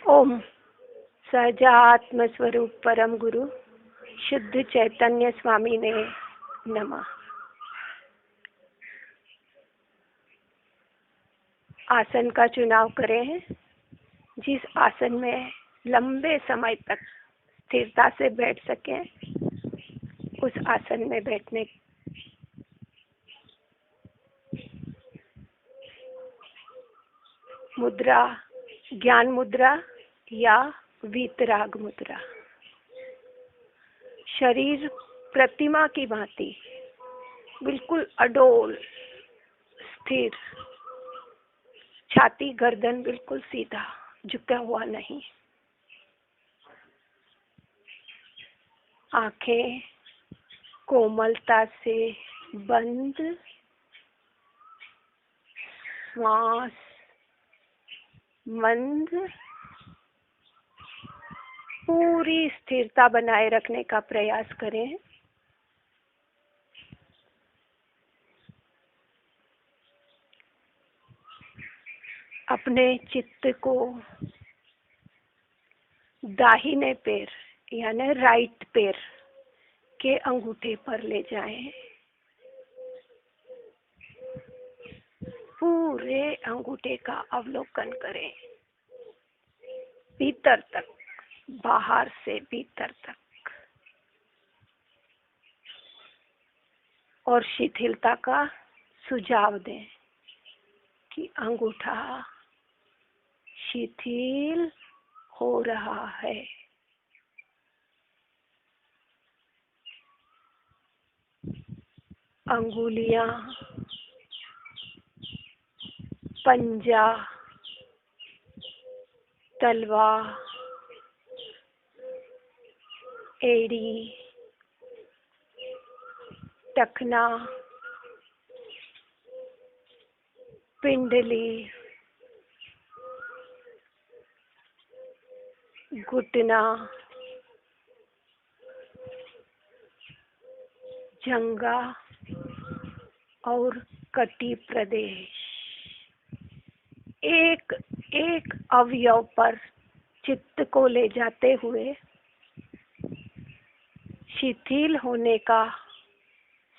ओम सहजात्म स्वरूप परम गुरु शुद्ध चैतन्य स्वामी ने नमः। आसन का चुनाव करें। जिस आसन में लंबे समय तक स्थिरता से बैठ सकें, उस आसन में बैठने मुद्रा ज्ञान मुद्रा या वीतराग मुद्रा। शरीर प्रतिमा की भांति बिल्कुल अडोल स्थिर, छाती गर्दन बिल्कुल सीधा, झुका हुआ नहीं। आंखें कोमलता से बंद, श्वास मंद, पूरी स्थिरता बनाए रखने का प्रयास करें। अपने चित्त को दाहिने पैर यानी राइट पैर के अंगूठे पर ले जाएं। पूरे अंगूठे का अवलोकन करें, भीतर तक, बाहर से भीतर तक, और शिथिलता का सुझाव दें कि अंगूठा शिथिल हो रहा है। अंगुलियां पंजा, तलवा, एड़ी, टखना, पिंडली, घुटना, जंघा और कटी प्रदेश, एक एक अवयव पर चित्त को ले जाते हुए शिथिल होने का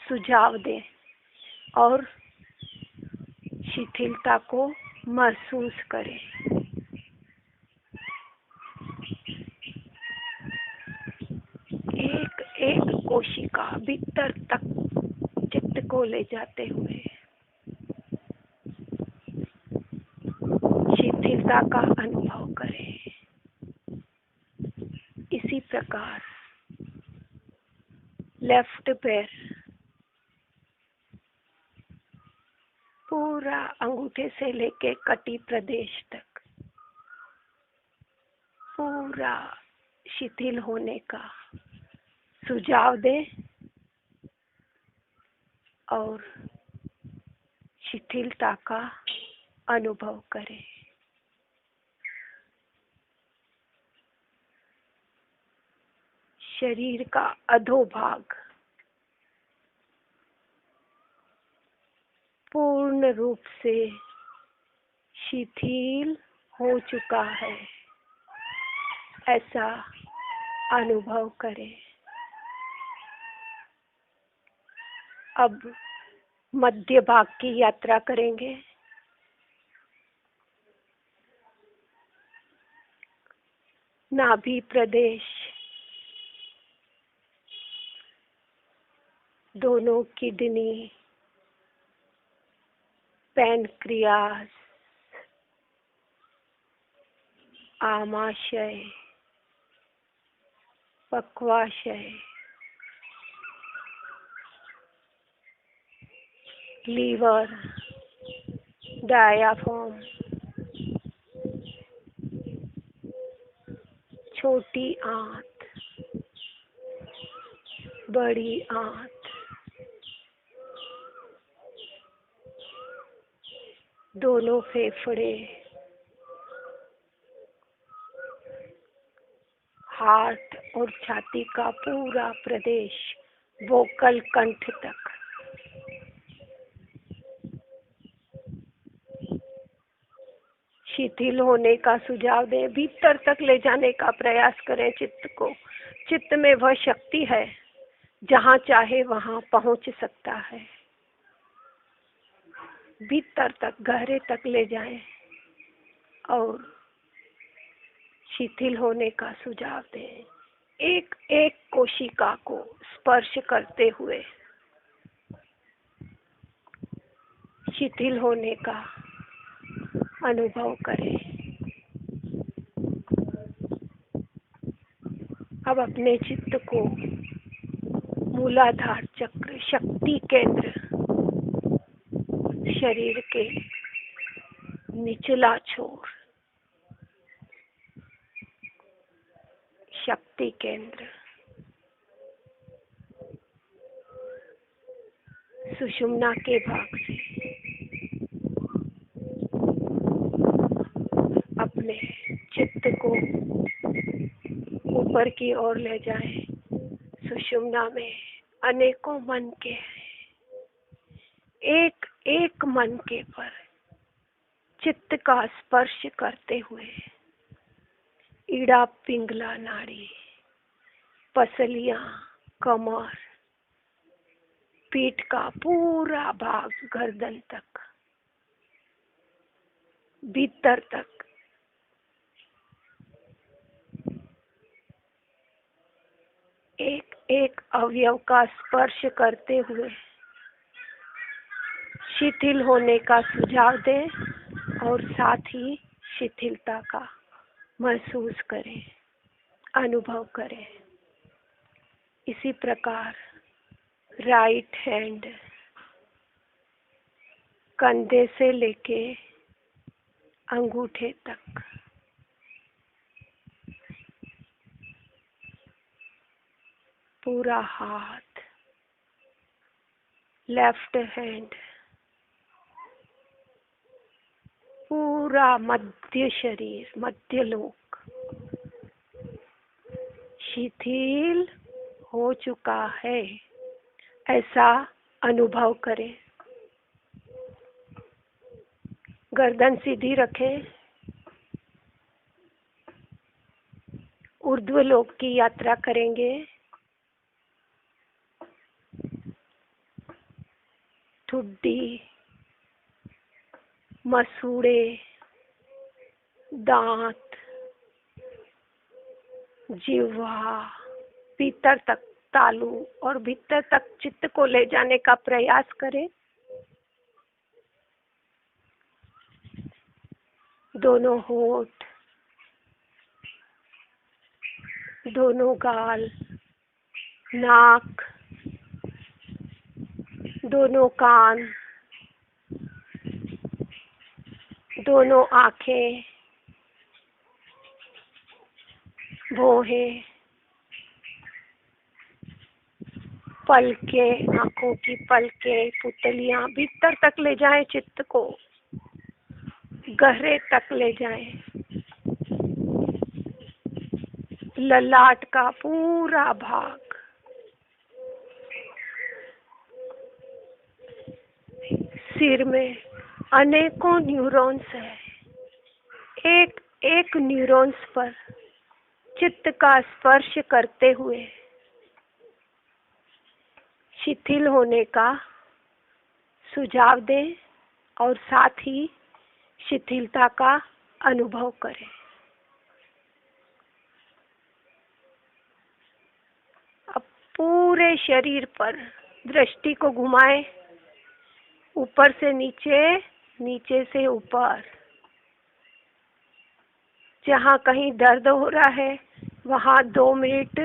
सुझाव दें और शिथिलता को महसूस करें। एक एक कोशिका भीतर तक चित्त को ले जाते हुए शिथिलता का अनुभव करें। इसी प्रकार लेफ्ट पैर पूरा अंगूठे से लेके कटी प्रदेश तक पूरा शिथिल होने का सुझाव दें और शिथिलता का अनुभव करें। शरीर का अधोभाग पूर्ण रूप से शिथिल हो चुका है, ऐसा अनुभव करें। अब मध्य भाग की यात्रा करेंगे। नाभि प्रदेश, दोनों किडनी, पैनक्रियास, आमाशय, पक्वाशय, लीवर, डायाफ्राम, छोटी आंत, बड़ी आंत, दोनों फेफड़े, हार्ट और छाती का पूरा प्रदेश, वोकल कंठ तक, शिथिल होने का सुझाव दें। भीतर तक ले जाने का प्रयास करें चित्त को। चित्त में वह शक्ति है, जहाँ चाहे वहाँ पहुँच सकता है। भीतर तक, गहरे तक ले जाएं और शिथिल होने का सुझाव दें। एक एक कोशिका को स्पर्श करते हुए शिथिल होने का अनुभव करें। अब अपने चित्त को मूलाधार चक्र, शक्ति केंद्र, शरीर के निचला छोर, शक्ति केंद्र, सुषुम्ना के भाग से अपने चित्त को ऊपर की ओर ले जाएं। सुषुम्ना में अनेकों मन के हैं। एक एक मन के पर चित्त का स्पर्श करते हुए इड़ा, पिंगला नाड़ी, पसलियां, कमर, पीठ का पूरा भाग गर्दन तक, भीतर तक एक एक अवयव का स्पर्श करते हुए शिथिल होने का सुझाव दें और साथ ही शिथिलता का महसूस करें, अनुभव करें। इसी प्रकार राइट हैंड कंधे से लेके अंगूठे तक, पूरा हाथ, लेफ्ट हैंड, पूरा मध्य शरीर, मध्य लोक शिथिल हो चुका है, ऐसा अनुभव करें। गर्दन सीधी रखें। ऊर्ध्वलोक की यात्रा करेंगे। ठुड्डी, मसूड़े, दांत, जिह्वा, भीतर तक तालू और भीतर तक चित्त को ले जाने का प्रयास करें। दोनों होठ, दोनों गाल, नाक, दोनों कान, दोनों आंखें, भौहें, पलकें, आंखों की पलकें, पुतलियां, भीतर तक ले जाएं चित्त को, गहरे तक ले जाएं। ललाट का पूरा भाग, सिर में अनेकों न्यूरॉन्स हैं। एक एक न्यूरॉन्स पर चित्त का स्पर्श करते हुए शिथिल होने का सुझाव दें और साथ ही शिथिलता का अनुभव करें। अब पूरे शरीर पर दृष्टि को घुमाएं, ऊपर से नीचे, नीचे से ऊपर। जहाँ कहीं दर्द हो रहा है वहाँ 2 मिनट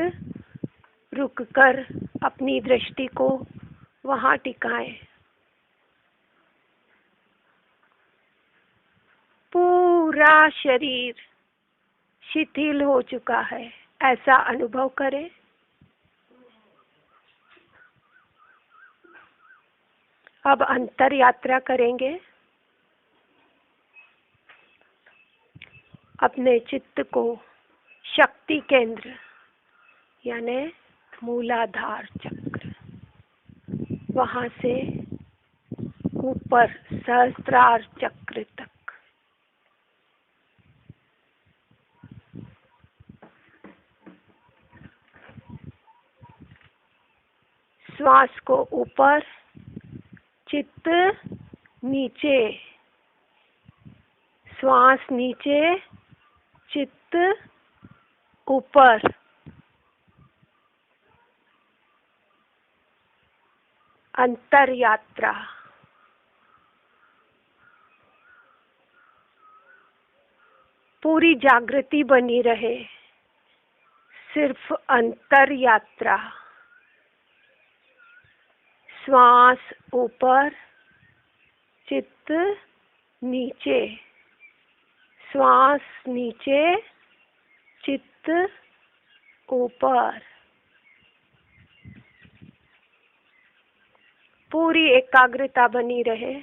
रुककर अपनी दृष्टि को वहाँ टिकाएं। पूरा शरीर शिथिल हो चुका है, ऐसा अनुभव करें। अब अंतर यात्रा करेंगे। अपने चित्त को शक्ति केंद्र यानी मूलाधार चक्र, वहां से ऊपर सहस्त्रार चक्र तक श्वास को ऊपर, चित्त नीचे, श्वास नीचे, चित्त ऊपर। अंतर यात्रा। पूरी जागृति बनी रहे, सिर्फ अंतर यात्रा। श्वास ऊपर, चित्त नीचे, श्वास नीचे, चित्त ऊपर। पूरी एकाग्रता बनी रहे।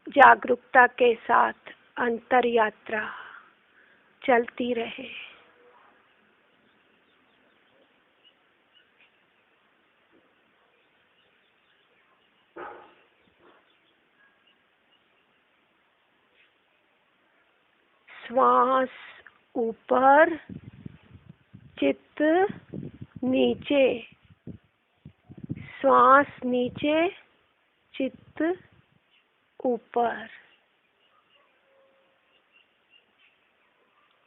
जागरूकता के साथ अंतर यात्रा चलती रहे। श्वास ऊपर, चित्त नीचे, श्वास नीचे, चित्त ऊपर।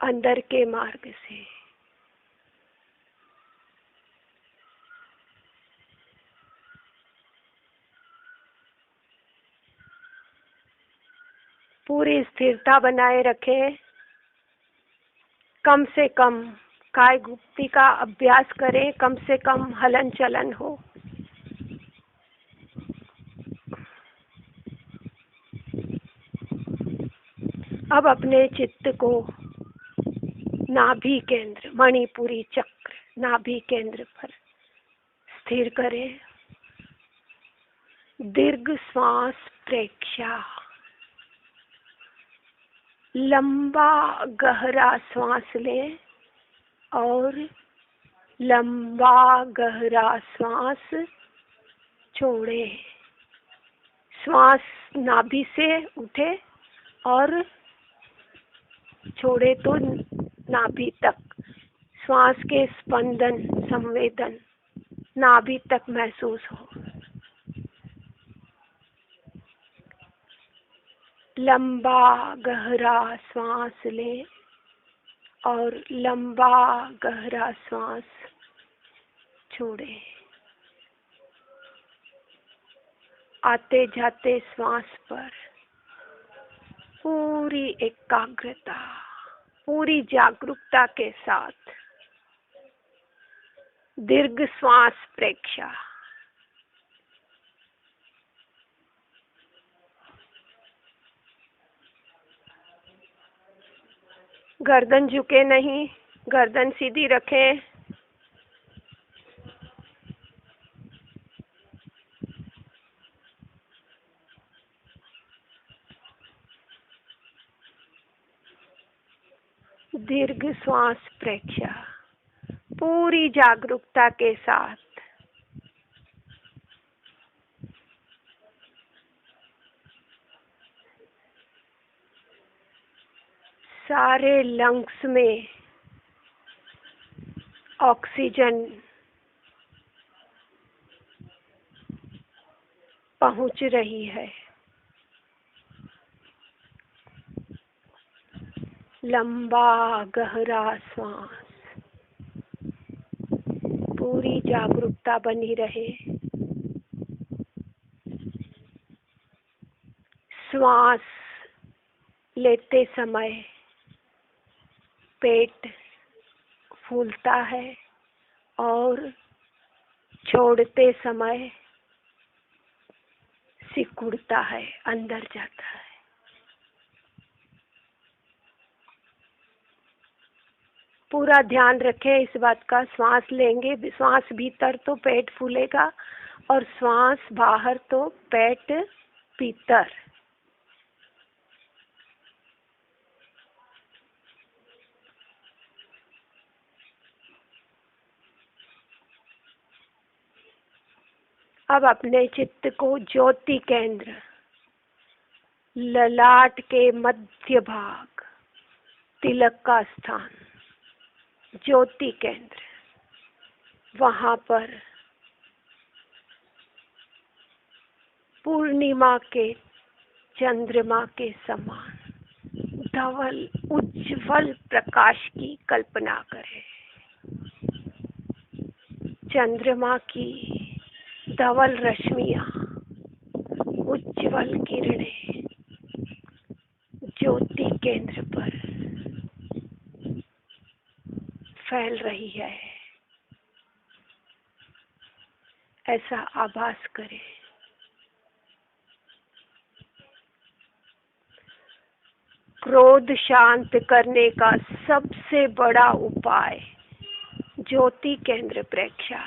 अंदर के मार्ग से। पूरी स्थिरता बनाए रखें। कम से कम काय गुप्ती का अभ्यास करें, कम से कम हलन चलन हो। अब अपने चित्त को नाभि केंद्र, मणिपुरी चक्र, नाभि केंद्र पर स्थिर करें। दीर्घ श्वास प्रेक्षा। लंबा गहरा श्वास लें और लंबा गहरा श्वास छोड़ें। श्वास नाभि से उठे और छोड़े तो नाभि तक। श्वास के स्पंदन, संवेदन नाभि तक महसूस हो। लंबा गहरा श्वास लें और लंबा गहरा श्वास छोड़ें। आते जाते श्वास पर पूरी एकाग्रता, पूरी जागरूकता के साथ दीर्घ श्वास प्रेक्षा। गर्दन झुके नहीं, गर्दन सीधी रखें। दीर्घ श्वास प्रेक्षा पूरी जागरूकता के साथ। सारे लंग्स में ऑक्सीजन पहुंच रही है। लंबा गहरा श्वास, पूरी जागरूकता बनी रहे। श्वास लेते समय पेट फूलता है और छोड़ते समय सिकुड़ता है, अंदर जाता है। पूरा ध्यान रखें इस बात का। श्वास लेंगे, श्वास भीतर तो पेट फूलेगा और श्वास बाहर तो पेट भीतर। अब अपने चित्त को ज्योति केंद्र, ललाट के मध्य भाग, तिलक का स्थान, ज्योति केंद्र, वहां पर पूर्णिमा के चंद्रमा के समान धवल उज्जवल प्रकाश की कल्पना करें। चंद्रमा की धवल रश्मियां, उज्जवल किरणें ज्योति केंद्र पर फैल रही है, ऐसा आभास करें। क्रोध शांत करने का सबसे बड़ा उपाय ज्योति केंद्र प्रेक्षा,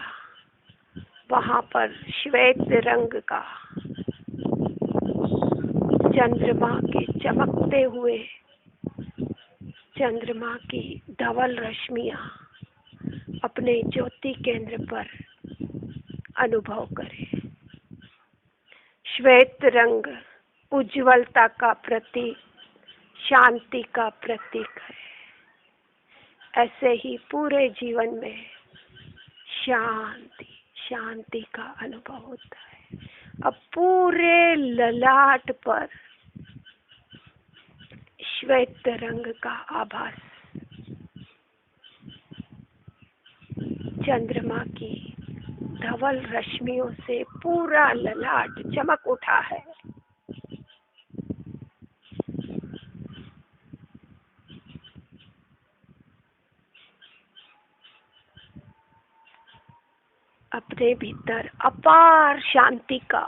वहां पर श्वेत रंग का चंद्रमा के चमकते हुए चंद्रमा की धवल रश्मियां अपने ज्योति केंद्र पर अनुभव करें। श्वेत रंग उज्ज्वलता का प्रतीक, शांति का प्रतीक है। ऐसे ही पूरे जीवन में शांति शांति का अनुभव होता है। अब पूरे ललाट पर श्वेत रंग का आभास, चंद्रमा की धवल रश्मियों से पूरा ललाट चमक उठा है। अपने भीतर अपार शांति का,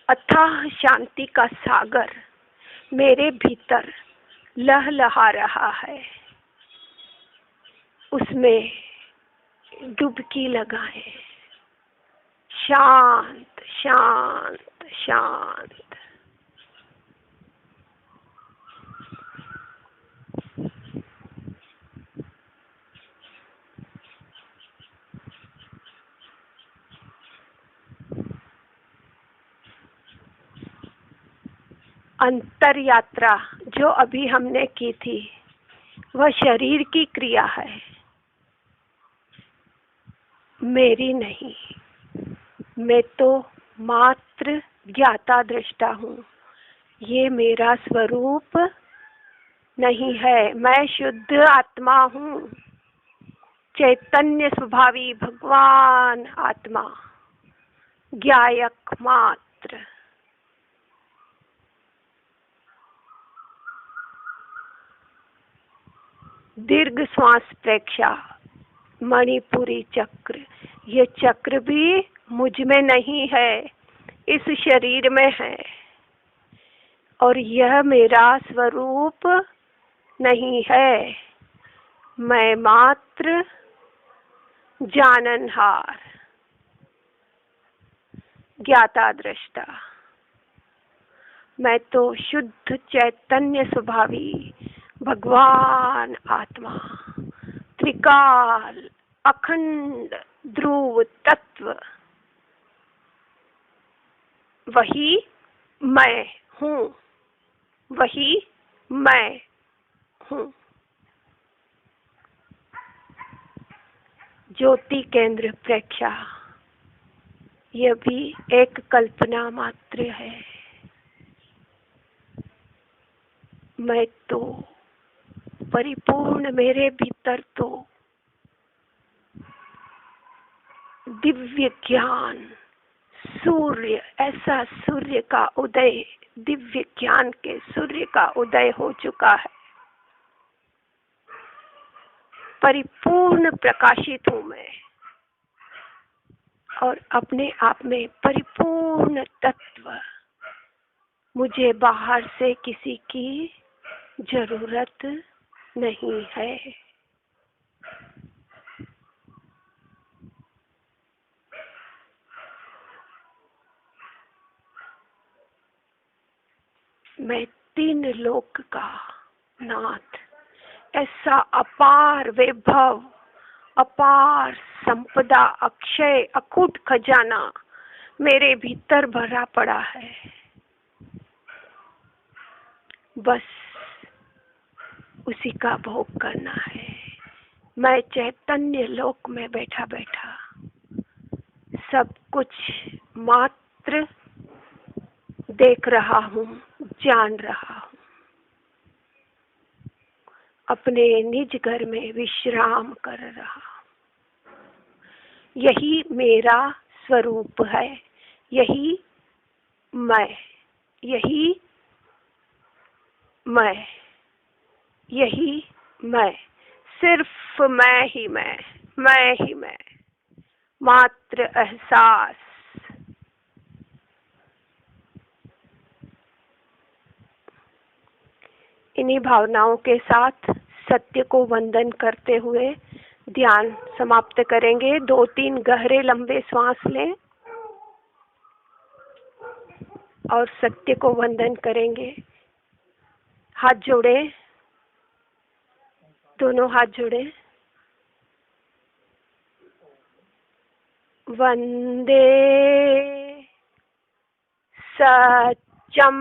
अथाह शांति का सागर मेरे भीतर लहलहा रहा है, उसमें डुबकी लगाएं। शांत शांत शांत। अंतर यात्रा जो अभी हमने की थी वह शरीर की क्रिया है, मेरी नहीं। मैं तो मात्र ज्ञाता दृष्टा हूँ, ये मेरा स्वरूप नहीं है। मैं शुद्ध आत्मा हूँ, चैतन्य स्वभावी भगवान आत्मा, ज्ञायक मात्र। दीर्घ श्वास प्रेक्षा, मणिपुरी चक्र, ये चक्र भी मुझ में नहीं है, इस शरीर में है, और यह मेरा स्वरूप नहीं है। मैं मात्र जाननहार, ज्ञाता दृष्टा। मैं तो शुद्ध चैतन्य स्वभावी भगवान आत्मा, त्रिकाल अखंड ध्रुव तत्व, वही मैं हूँ, वही मैं हूँ। ज्योति केंद्र प्रेक्षा, यह भी एक कल्पना मात्र है। मैं तो परिपूर्ण, मेरे भीतर तो दिव्य ज्ञान सूर्य, ऐसा सूर्य का उदय, दिव्य ज्ञान के सूर्य का उदय हो चुका है। परिपूर्ण प्रकाशित हूँ मैं, और अपने आप में परिपूर्ण तत्व। मुझे बाहर से किसी की जरूरत नहीं है। मैं तीन लोक का नाथ, ऐसा अपार वैभव, अपार संपदा, अक्षय अकूट खजाना मेरे भीतर भरा पड़ा है। बस उसी का भोग करना है। मैं चैतन्य लोक में बैठा बैठा सब कुछ मात्र देख रहा हूँ, जान रहा हूँ। अपने निज घर में विश्राम कर रहा हूँ। यही मेरा स्वरूप है, यही मैं, यही मैं, यही मैं, सिर्फ मैं ही मैं ही मैं, मात्र एहसास। इन्हीं भावनाओं के साथ सत्य को वंदन करते हुए ध्यान समाप्त करेंगे। 2-3 गहरे लंबे श्वास लें और सत्य को वंदन करेंगे। हाथ जोड़े, दोनों हाथ जोड़े। वंदे सत्यम,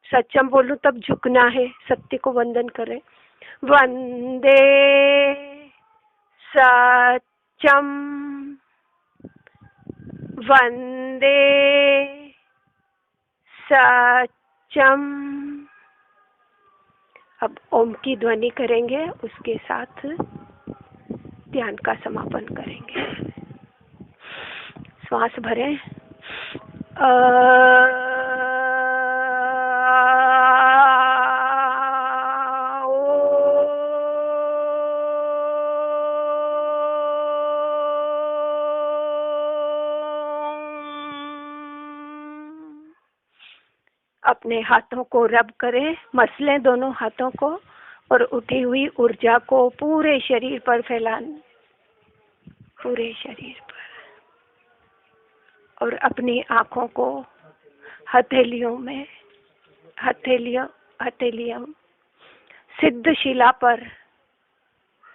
सत्यम बोलूं तब झुकना है, सत्य को वंदन करें। वंदे सत्यम, वंदे सत्यम। अब ओम की ध्वनि करेंगे, उसके साथ ध्यान का समापन करेंगे। श्वास भरें। अपने हाथों को रब करें, मसलें दोनों हाथों को और उठी हुई ऊर्जा को पूरे शरीर पर फैलाएं, पूरे शरीर पर। और अपनी आंखों को हथेलियों में, हथेलियों सिद्ध शिला पर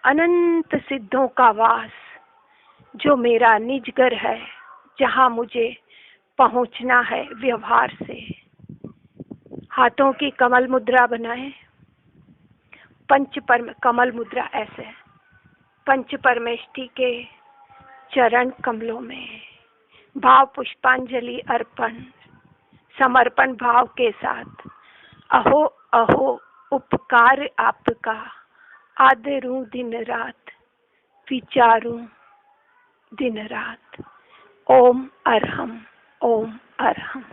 अनंत सिद्धों का वास, जो मेरा निज घर है, जहां मुझे पहुंचना है व्यवहार से। हाथों की कमल मुद्रा बनाएं। कमल मुद्रा ऐसे, पंच परमेष्टि के चरण कमलों में भाव पुष्पांजलि अर्पण, समर्पण भाव के साथ। अहो अहो उपकार आपका, आदरूं दिन रात, विचारूं दिन रात। ओम अरहम, ओम अरहम।